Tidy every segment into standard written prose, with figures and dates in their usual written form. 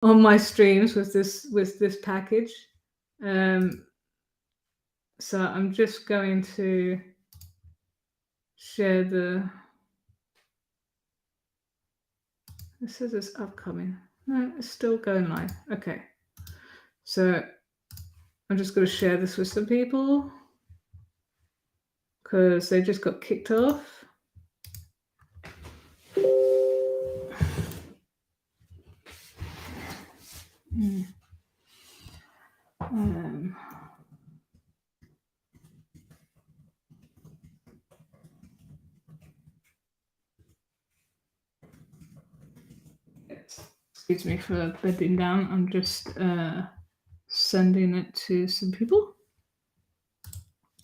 on my streams with this package. So I'm just going to share the. This says it's upcoming. No, it's still going live. Okay. So I'm just going to share this with some people because they just got kicked off. Excuse me for bending down. I'm just sending it to some people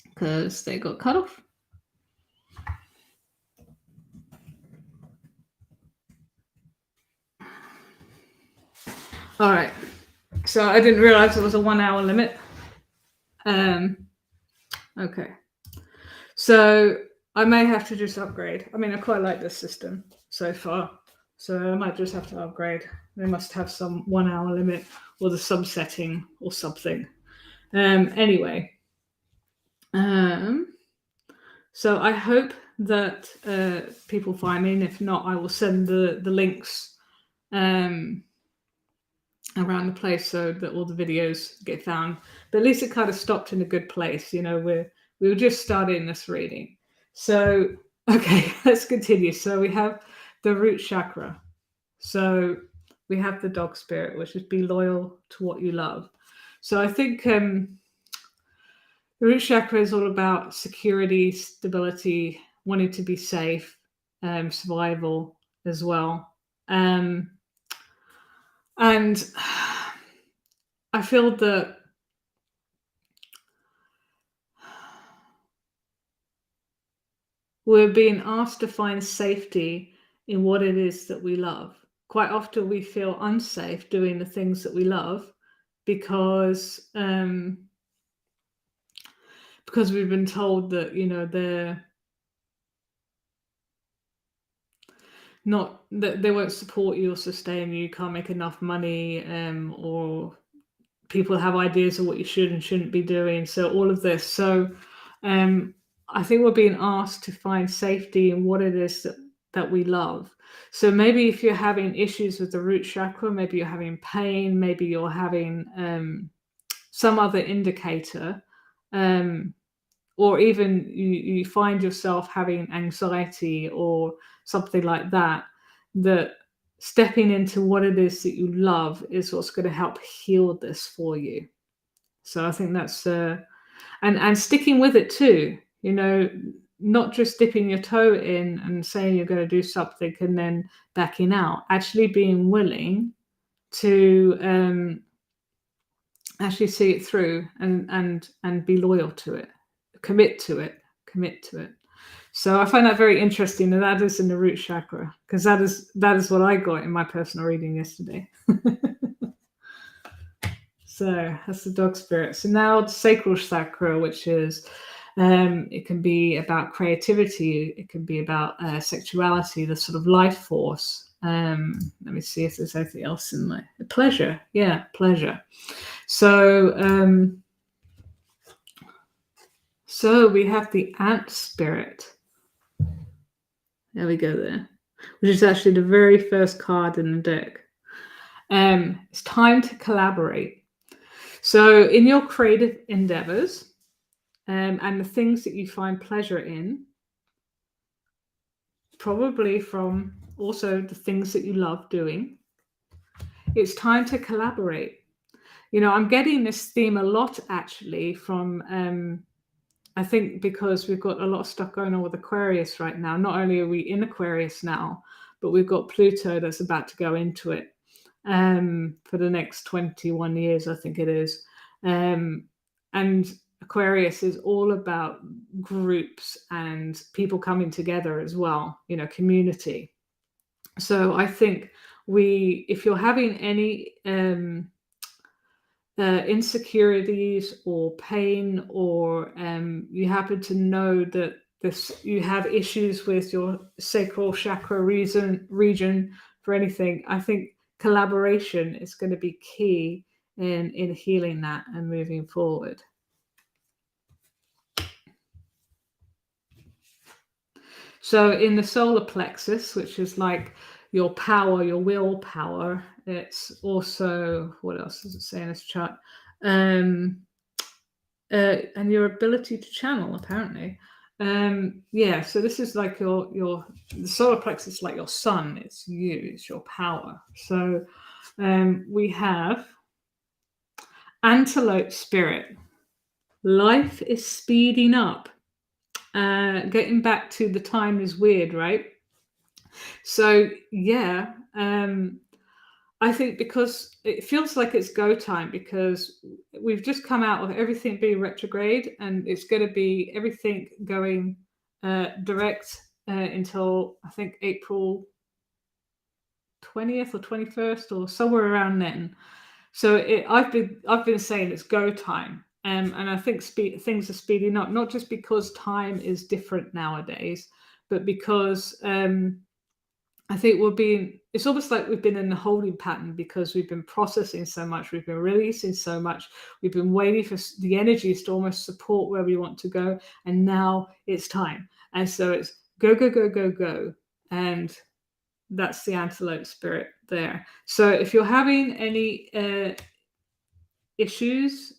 because they got cut off. All right. So I didn't realize it was a 1 hour limit. Okay. So I may have to just upgrade. I mean, I quite like this system so far. So I might just have to upgrade. They must have some 1 hour limit or the sub setting or something. Anyway. So I hope that people find me, and if not, I will send the links around the place so that all the videos get found. But at least it kind of stopped in a good place. You know, we were just starting this reading. So, okay, let's continue. So we have the root chakra. So we have the dog spirit, which is be loyal to what you love. So I think the root chakra is all about security, stability, wanting to be safe, survival as well. And I feel that we're being asked to find safety in what it is that we love. Quite often we feel unsafe doing the things that we love because we've been told that, you know, they're not, that they won't support you or sustain you, can't make enough money, or people have ideas of what you should and shouldn't be doing. So all of this. So I think we're being asked to find safety in what it is that we love. So maybe if you're having issues with the root chakra, maybe you're having pain, maybe you're having some other indicator, or even you find yourself having anxiety or something like that, that stepping into what it is that you love is what's going to help heal this for you. So I think that's and sticking with it too, you know, not just dipping your toe in and saying you're going to do something and then backing out, actually being willing to actually see it through and be loyal to it, commit to it. So I find that very interesting, and that is in the root chakra, because that is what I got in my personal reading yesterday. So that's the dog spirit. So now the sacral chakra, which is it can be about creativity, it can be about sexuality, the sort of life force. Let me see if there's anything else in my pleasure. Yeah, pleasure. So so we have the ant spirit. There we go there, which is actually the very first card in the deck. It's time to collaborate. So in your creative endeavors and the things that you find pleasure in, probably from also the things that you love doing, it's time to collaborate. You know, I'm getting this theme a lot actually from I think because we've got a lot of stuff going on with Aquarius right now. Not only are we in Aquarius now, but we've got Pluto that's about to go into it for the next 21 years, I think it is. And Aquarius is all about groups and people coming together as well, you know, community. So I think if you're having any insecurities or pain, or you happen to know that you have issues with your sacral chakra region for anything, I think collaboration is going to be key in healing that and moving forward. So in the solar plexus, which is like your power, your willpower, it's also, what else does it say in this chart? And your ability to channel, apparently. Yeah, so this is like the solar plexus, like your sun. It's you, it's your power. So we have antelope spirit. Life is speeding up. Getting back to the time is weird, right? So yeah, I think because it feels like it's go time, because we've just come out of everything being retrograde, and it's going to be everything going direct until I think April 20th or 21st or somewhere around then. So I've been saying it's go time, and I think things are speeding up, not just because time is different nowadays, but because I think it's almost like we've been in a holding pattern, because we've been processing so much, we've been releasing so much, we've been waiting for the energies to almost support where we want to go, and now it's time. And so it's go, go, go, go, go. And that's the antelope spirit there. So if you're having any issues,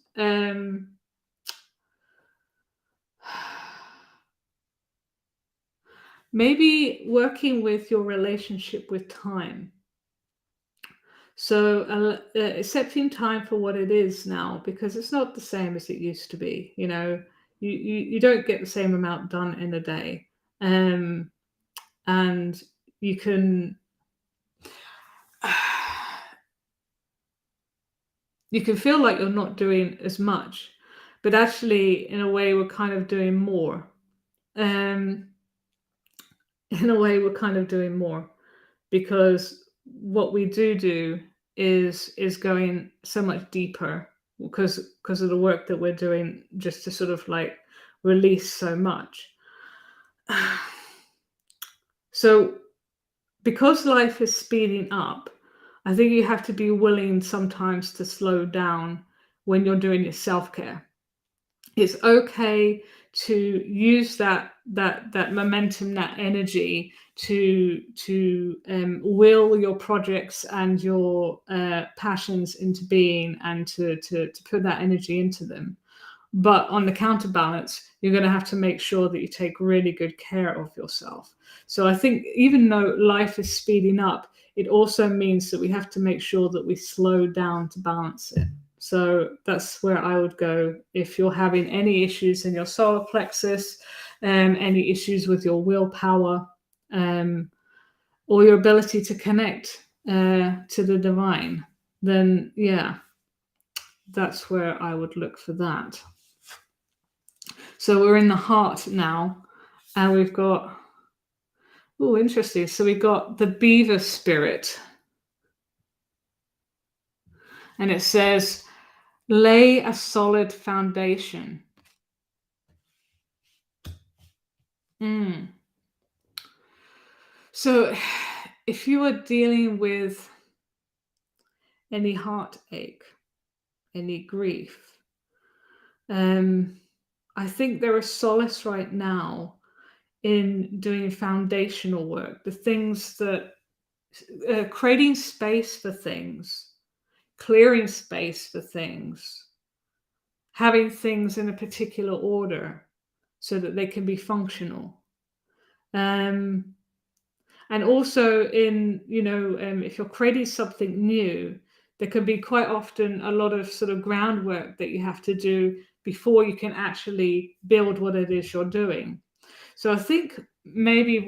maybe working with your relationship with time. So accepting time for what it is now, because it's not the same as it used to be. You don't get the same amount done in a day, and you can you can feel like you're not doing as much, but actually, in a way, we're kind of doing more. In a way, we're kind of doing more, because what we do is going so much deeper, because of the work that we're doing, just to sort of like release so much. So because life is speeding up, I think you have to be willing sometimes to slow down when you're doing your self-care. It's okay to use that momentum, that energy to will your projects and your passions into being, and to put that energy into them. But on the counterbalance, you're going to have to make sure that you take really good care of yourself. So I think even though life is speeding up, it also means that we have to make sure that we slow down to balance it. So that's where I would go if you're having any issues in your solar plexus, any issues with your willpower, or your ability to connect to the divine. Then yeah, that's where I would look for that. So we're in the heart now, and we've got, oh, interesting. So we've got the beaver spirit, and it says, lay a solid foundation. So if you are dealing with any heartache, any grief, I think there is solace right now in doing foundational work, the things that creating space for things, clearing space for things, having things in a particular order so that they can be functional. And also in, if you're creating something new, there can be quite often a lot of sort of groundwork that you have to do before you can actually build what it is you're doing. So I think maybe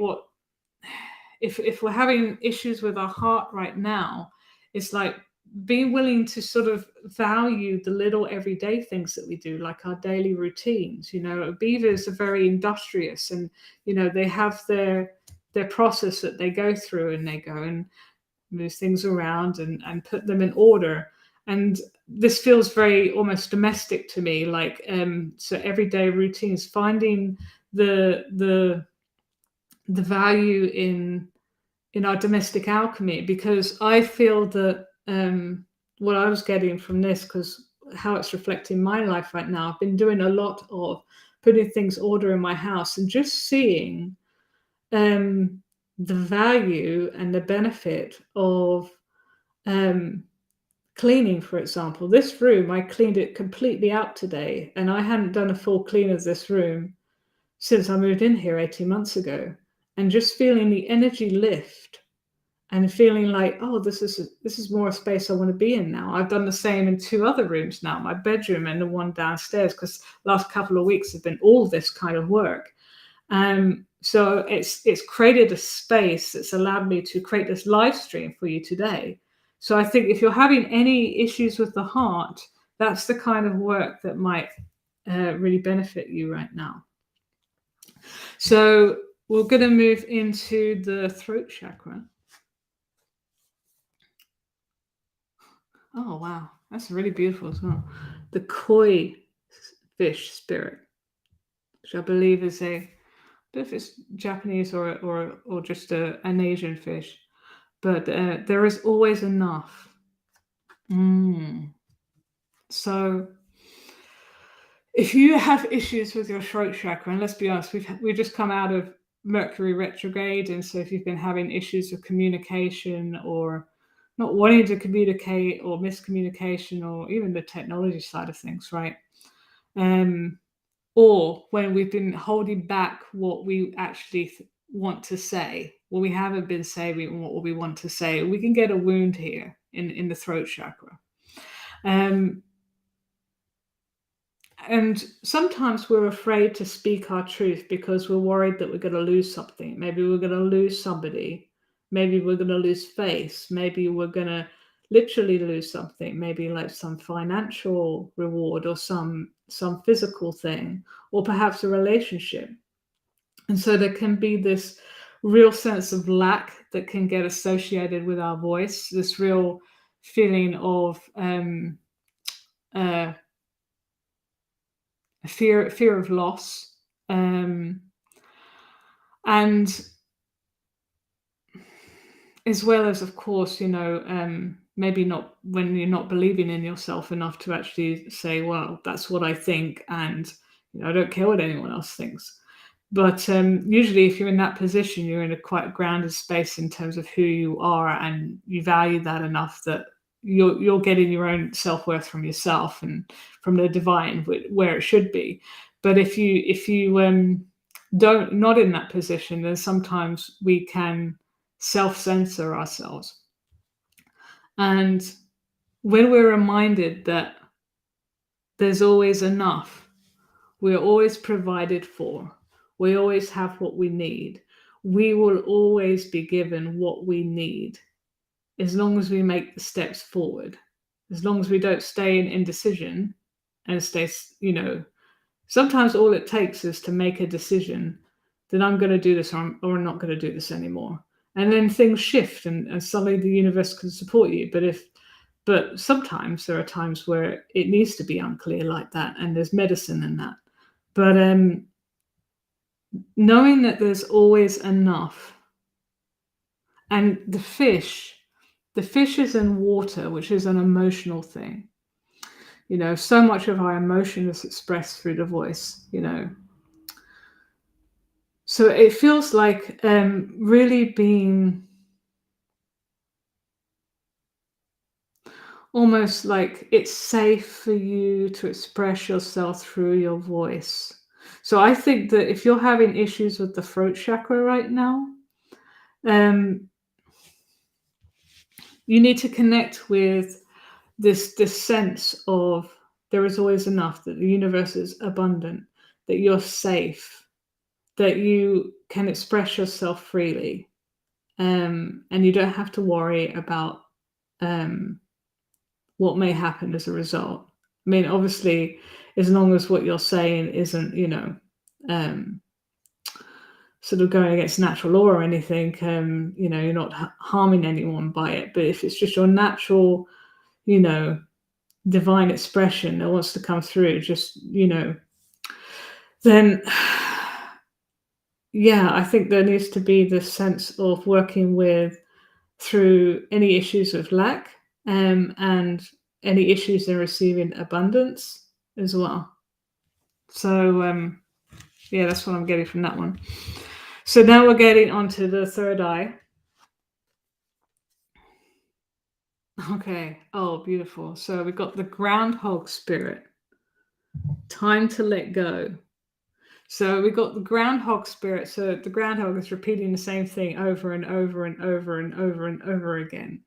if we're having issues with our heart right now, it's like being willing to sort of value the little everyday things that we do, like our daily routines. Beavers are very industrious, and they have their process that they go through, and they go and move things around and put them in order. And this feels very almost domestic to me, like so everyday routines, finding the value in in our domestic alchemy, because I feel that what I was getting from this, because how it's reflecting my life right now, I've been doing a lot of putting things order in my house and just seeing the value and the benefit of cleaning. For example, this room, I cleaned it completely out today, and I hadn't done a full clean of this room since I moved in here 18 months ago. And just feeling the energy lift and feeling like, oh, this is more a space I want to be in now. I've done the same in two other rooms now, my bedroom and the one downstairs, because last couple of weeks have been all this kind of work. So it's created a space that's allowed me to create this live stream for you today. So I think if you're having any issues with the heart, that's the kind of work that might really benefit you right now. So we're going to move into the throat chakra. Oh, wow. That's really beautiful as well. The koi fish spirit, which I believe is I don't know if it's Japanese or just an Asian fish, but there is always enough. So if you have issues with your throat chakra, and let's be honest, we've just come out of Mercury retrograde, and so if you've been having issues with communication or not wanting to communicate or miscommunication or even the technology side of things, right? Or when we've been holding back what we actually want to say, what we haven't been saying, what we want to say, we can get a wound here in the throat chakra. And sometimes we're afraid to speak our truth because we're worried that we're going to lose something. Maybe we're going to lose somebody. Maybe we're going to lose face. Maybe we're going to literally lose something. Maybe like some financial reward or some physical thing, or perhaps a relationship. And so there can be this real sense of lack that can get associated with our voice, this real feeling of fear of loss, and as well as, of course, maybe not when you're not believing in yourself enough to actually say, well, that's what I think, and I don't care what anyone else thinks. But usually if you're in that position, you're in a quite grounded space in terms of who you are, and you value that enough that you're getting your own self-worth from yourself and from the divine, where it should be. But if you not in that position, then sometimes we can self-censor ourselves. And when we're reminded that there's always enough, we're always provided for, we always have what we need, we will always be given what we need, as long as we make the steps forward, as long as we don't stay in indecision and stay, sometimes all it takes is to make a decision that I'm going to do this, or I'm not going to do this anymore. And then things shift, and suddenly the universe can support you. But sometimes there are times where it needs to be unclear like that, and there's medicine in that. But knowing that there's always enough, and the fish is in water, which is an emotional thing. So much of our emotion is expressed through the voice, So it feels like really being almost like it's safe for you to express yourself through your voice. So I think that if you're having issues with the throat chakra right now, you need to connect with this sense of there is always enough, that the universe is abundant, that you're safe, that you can express yourself freely, and you don't have to worry about what may happen as a result. I mean, obviously, as long as what you're saying isn't, sort of going against natural law or anything, you're not harming anyone by it. But if it's just your natural, divine expression that wants to come through, just, then yeah, I think there needs to be this sense of working with through any issues of lack, and any issues in receiving abundance as well. So yeah, that's what I'm getting from that one. So now we're getting onto the third eye. Okay. Oh, beautiful. So we've got the groundhog spirit. Time to let go. So we got the groundhog spirit. So the groundhog is repeating the same thing over and over and over and over and over again.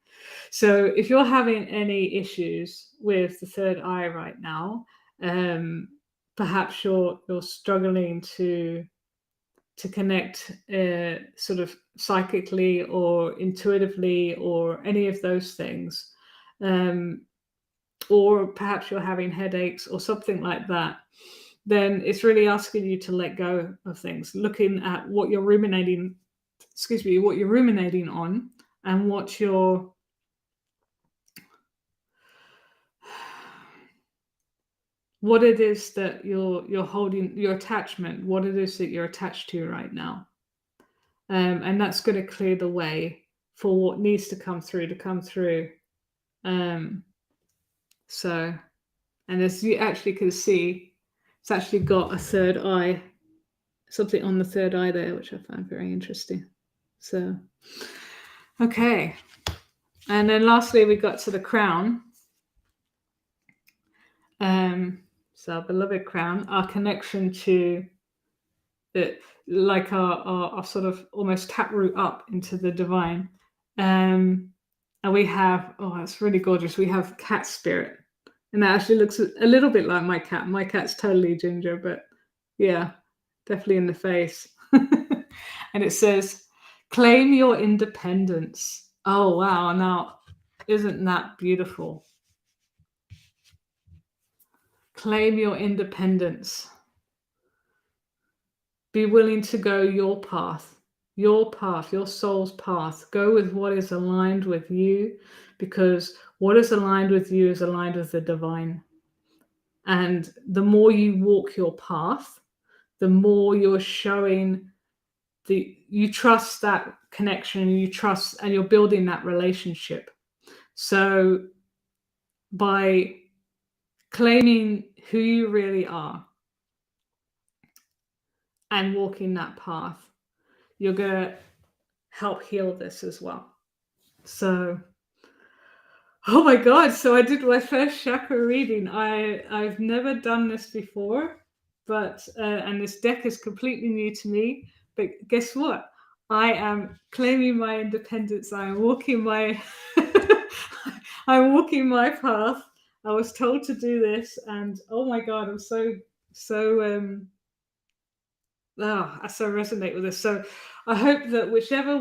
So if you're having any issues with the third eye right now, perhaps you're struggling to connect sort of psychically or intuitively or any of those things, um, or perhaps you're having headaches or something like that, then it's really asking you to let go of things, looking at what you're ruminating, what you're ruminating on, and what it is that you're holding, your attachment, what it is that you're attached to right now. And that's going to clear the way for what needs to come through. Um, so, and as you actually can see, it's actually got a third eye, something on the third eye there, which I find very interesting. So, okay. And then lastly, we got to the crown. So our beloved crown, our connection to it, like our sort of almost taproot up into the divine. And we have, oh, it's really gorgeous. We have cat spirit. And that actually looks a little bit like my cat. My cat's totally ginger, but yeah, definitely in the face. And it says, claim your independence. Oh, wow. Now, isn't that beautiful? Claim your independence. Be willing to go your path, your soul's path. Go with what is aligned with you, because what is aligned with you is aligned with the divine. And the more you walk your path, the more you're showing you trust that connection, you trust, and you're building that relationship. So by claiming who you really are and walking that path, you're going to help heal this as well. So, oh my God. So I did my first chakra reading. I've never done this before, but, and this deck is completely new to me, but guess what? I am claiming my independence. I am walking my, I'm walking my path. I was told to do this, and oh my God, I'm so, I so resonate with this. So I hope that whichever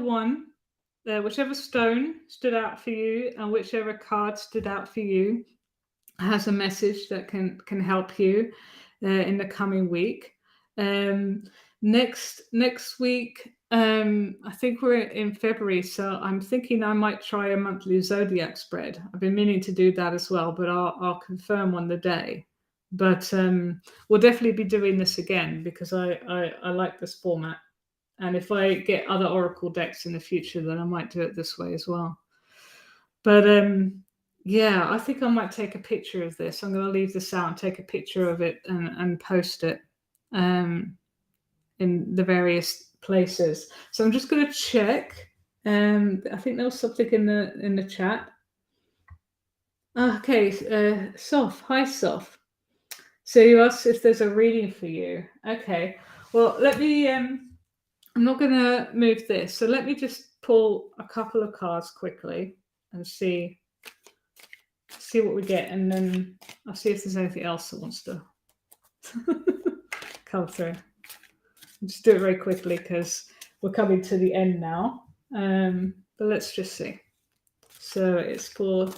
stone stood out for you and whichever card stood out for you has a message that can help you in the coming week. Next week, I think we're in February, so I'm thinking I might try a monthly zodiac spread. I've been meaning to do that as well, but I'll confirm on the day. But we'll definitely be doing this again because I like this format. And if I get other oracle decks in the future, then I might do it this way as well. But yeah, I think I might take a picture of this. I'm going to leave this out and take a picture of it and post it in the various places. So I'm just going to check. I think there was something in the chat. Okay, Soph. Hi, Soph. So you asked if there's a reading for you. Okay. Well, let me. I'm not going to move this. So let me just pull a couple of cards quickly and see what we get. And then I'll see if there's anything else that wants to come through. I'll just do it very quickly because we're coming to the end now. But let's just see. So it's for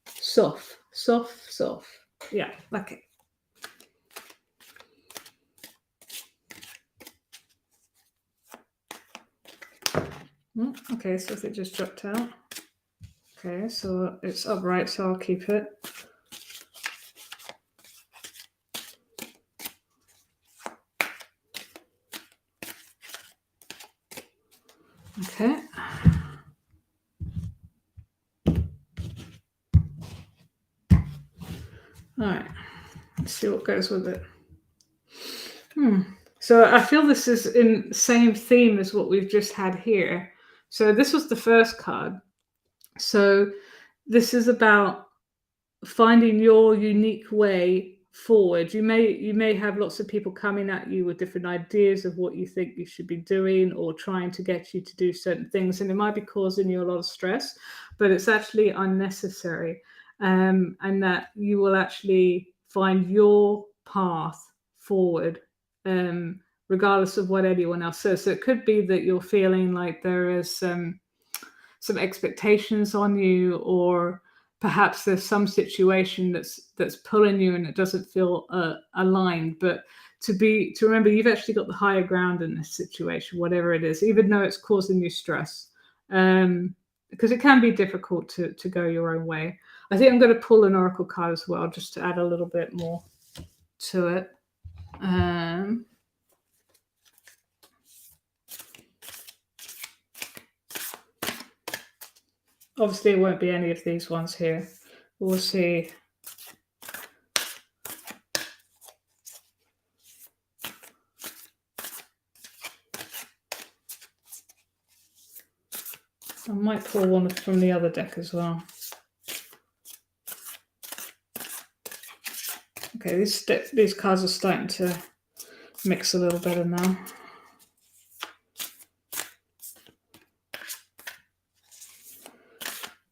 Soph. Yeah, okay. Okay, so it just dropped out. Okay, so it's upright, so I'll keep it. Okay. All right. Let's see what goes with it. So I feel this is in the same theme as what we've just had here. So this was the first card. So this is about finding your unique way forward. You may have lots of people coming at you with different ideas of what you think you should be doing or trying to get you to do certain things, and it might be causing you a lot of stress, but it's actually unnecessary, and that you will actually find your path forward, regardless of what anyone else says. So it could be that you're feeling like there is some expectations on you, or perhaps there's some situation that's pulling you and it doesn't feel aligned. But to remember, you've actually got the higher ground in this situation, whatever it is, even though it's causing you stress, because it can be difficult to go your own way. I think I'm going to pull an oracle card as well, just to add a little bit more to it. Obviously, it won't be any of these ones here. We'll see. I might pull one from the other deck as well. Okay, these cards are starting to mix a little better now.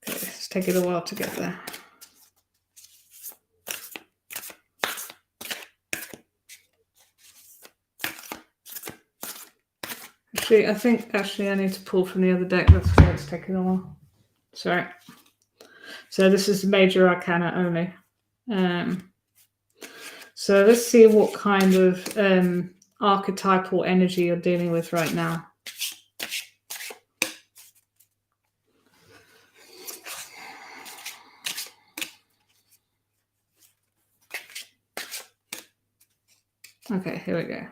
Okay, it's taking a while to get there. I think I need to pull from the other deck. That's why it's taking a while. Sorry. So this is Major Arcana only. So let's see what kind of archetypal energy you're dealing with right now. Okay, here we go.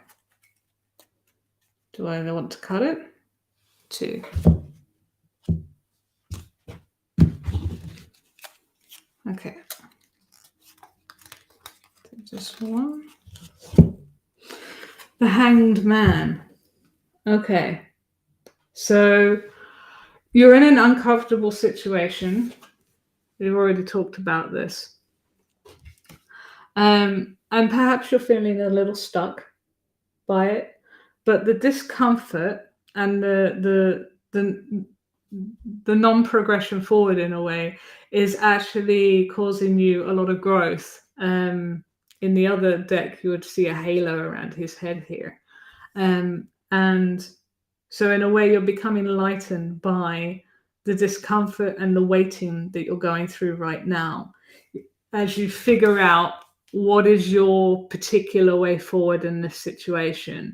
Do I want to cut it? 2. Okay. Just 1. The Hanged Man. Okay. So you're in an uncomfortable situation. We've already talked about this. And perhaps you're feeling a little stuck by it, but the discomfort and the non-progression forward, in a way, is actually causing you a lot of growth. In the other deck, you would see a halo around his head here, and so in a way, you're becoming lightened by the discomfort and the waiting that you're going through right now, as you figure out what is your particular way forward in this situation.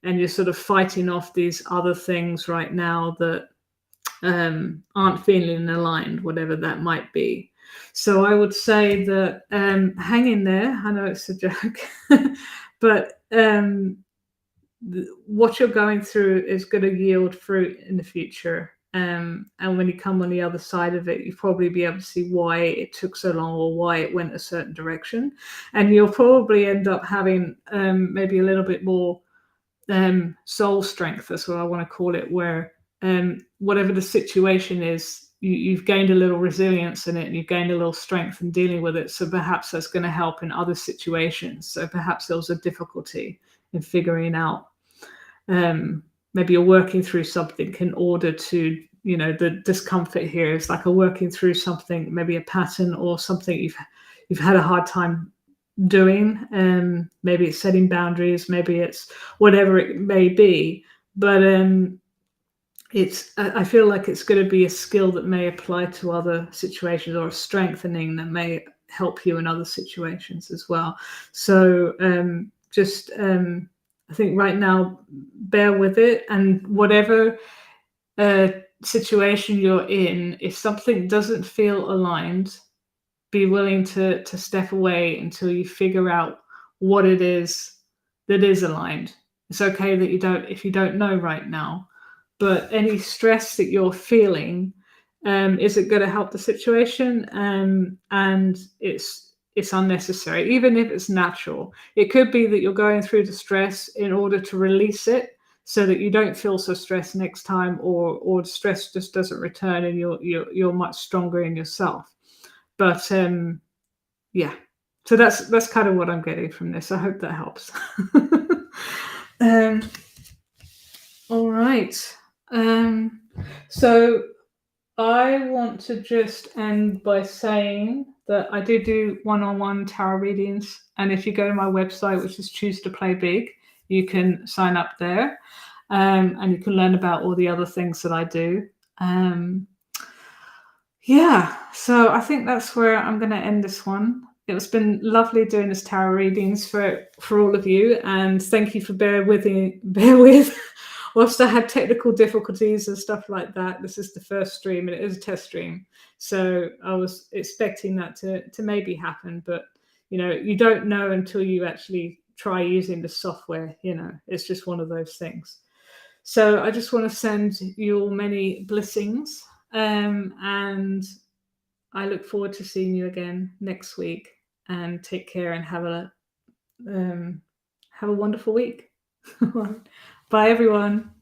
And you're sort of fighting off these other things right now that aren't feeling aligned, whatever that might be. So I would say that hang in there. I know it's a joke, but what you're going through is going to yield fruit in the future. And when you come on the other side of it, you'll probably be able to see why it took so long or why it went a certain direction. And you'll probably end up having maybe a little bit more soul strength, that's what I want to call it, where whatever the situation is, you've gained a little resilience in it, and you've gained a little strength in dealing with it. So perhaps that's going to help in other situations. So perhaps there was a difficulty in figuring out, maybe you're working through something in order to, the discomfort here is like a working through something, maybe a pattern or something you've had a hard time doing. Maybe it's setting boundaries, maybe it's whatever it may be, but I feel like it's going to be a skill that may apply to other situations, or a strengthening that may help you in other situations as well. So I think right now, bear with it, and whatever situation you're in, if something doesn't feel aligned, be willing to step away until you figure out what it is that is aligned. It's okay that if you don't know right now, but any stress that you're feeling isn't going to help the situation, and it's unnecessary, even if it's natural. It could be that you're going through the stress in order to release it, so that you don't feel so stressed next time, or the stress just doesn't return, and you're much stronger in yourself. But yeah, so that's kind of what I'm getting from this. I hope that helps. um, all right. Um, so I want to just end by saying that I do one-on-one tarot readings, and if you go to my website, which is Choose to Play Big, you can sign up there, and you can learn about all the other things that I do. Yeah, so I think that's where I'm going to end this one. It's been lovely doing this tarot readings for all of you, and thank you for bear with. Whilst I had technical difficulties and stuff like that, this is the first stream and it is a test stream, so I was expecting that to maybe happen, but you don't know until you actually try using the software. It's just one of those things. So I just want to send you all many blessings, and I look forward to seeing you again next week. And take care and um, have a wonderful week. Bye, everyone.